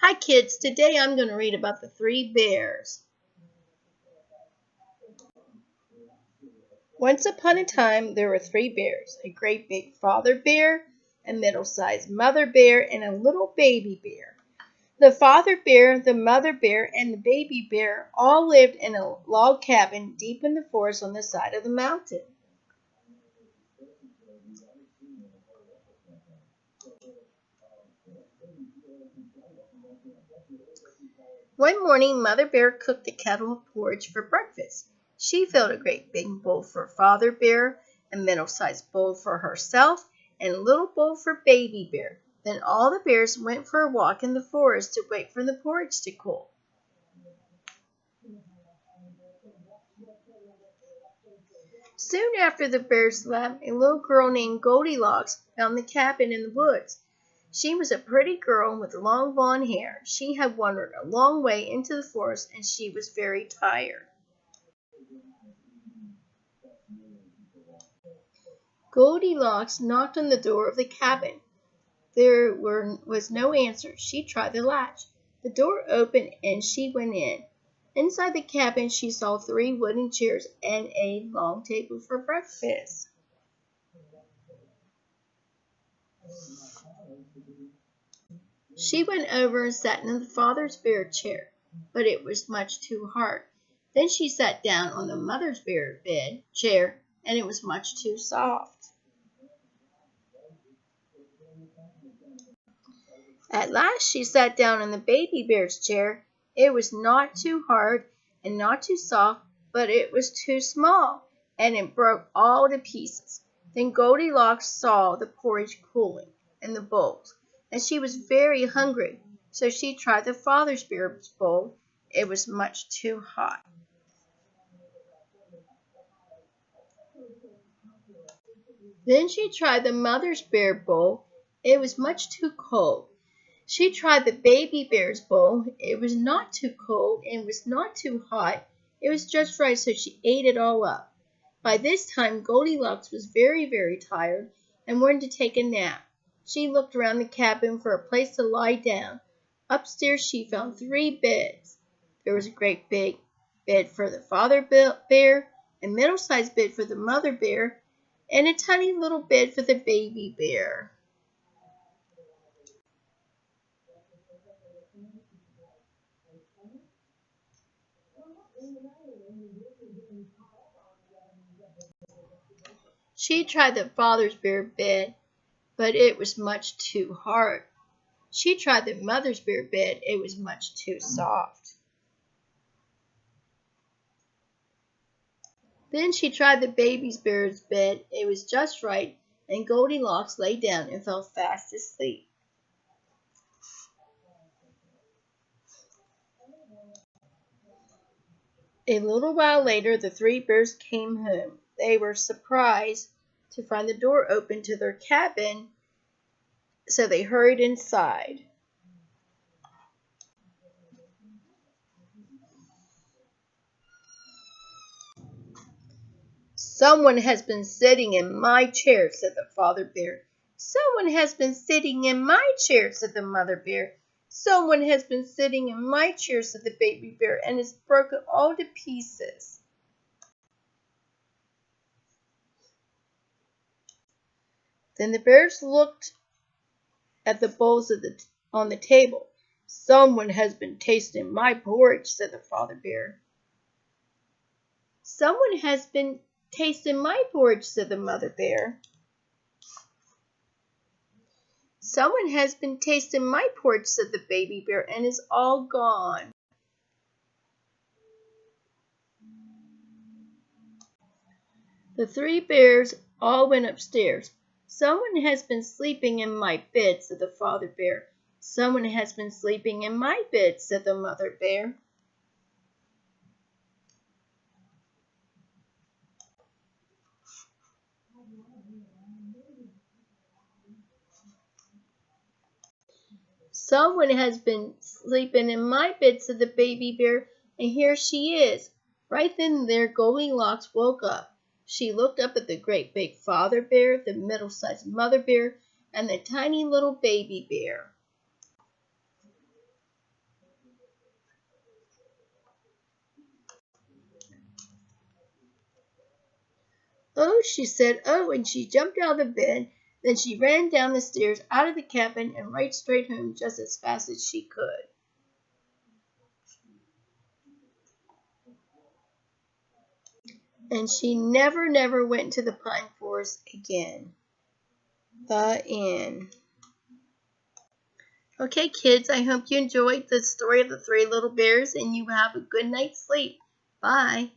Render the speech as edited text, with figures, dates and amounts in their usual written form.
Hi kids, today I'm going to read about the three bears. Once upon a time there were three bears, a great big father bear, a middle-sized mother bear, and a little baby bear. The father bear, the mother bear, and the baby bear all lived in a log cabin deep in the forest on the side of the mountain. One morning, Mother Bear cooked a kettle of porridge for breakfast. She filled a great big bowl for Father Bear, a middle-sized bowl for herself, and a little bowl for Baby Bear. Then all the bears went for a walk in the forest to wait for the porridge to cool. Soon after the bears left, a little girl named Goldilocks found the cabin in the woods. She was a pretty girl with long blonde hair. She had wandered a long way into the forest and she was very tired. Goldilocks knocked on the door of the cabin. There was no answer. She tried the latch. The door opened and she went in. Inside the cabin she saw three wooden chairs and a long table for breakfast. She went over and sat in the father's bear chair, but it was much too hard. Then she sat down on the mother's bear chair, and it was much too soft. At last she sat down in the baby bear's chair. It was not too hard and not too soft, but it was too small, and it broke all to pieces. Then Goldilocks saw the porridge cooling in the bowls, and she was very hungry, so she tried the father's bear's bowl. It was much too hot. Then she tried the mother's bear bowl. It was much too cold. She tried the baby bear's bowl. It was not too cold and was not too hot. It was just right, so she ate it all up. By this time, Goldilocks was very, very tired and wanted to take a nap. She looked around the cabin for a place to lie down. Upstairs, she found three beds. There was a great big bed for the father bear, a middle-sized bed for the mother bear, and a tiny little bed for the baby bear. She tried the father's bear bed, but it was much too hard. She tried the mother's bear bed. It was much too soft. Then she tried the baby bear's bed. It was just right, and Goldilocks lay down and fell fast asleep. A little while later, the three bears came home. They were surprised to find the door open to their cabin, so they hurried inside. "Someone has been sitting in my chair," said the father bear. "Someone has been sitting in my chair," said the mother bear. "Someone has been sitting in my chair," said the baby bear, "and it's broken all to pieces." Then the bears looked at the bowls on the table. "Someone has been tasting my porridge," said the father bear. "Someone has been tasting my porridge," said the mother bear. "Someone has been tasting my porridge," said the baby bear, "and it's all gone." The three bears all went upstairs. "Someone has been sleeping in my bed," said the father bear. "Someone has been sleeping in my bed," said the mother bear. "Someone has been sleeping in my bed," said the baby bear, "and here she is." Right then and there Goldilocks woke up. She looked up at the great big father bear, the middle-sized mother bear, and the tiny little baby bear. "Oh," she said, "oh," and she jumped out of the bed. Then she ran down the stairs, out of the cabin, and right straight home just as fast as she could. And she never, never went to the pine forest again. The end. Okay, kids, I hope you enjoyed the story of the three little bears and you have a good night's sleep. Bye.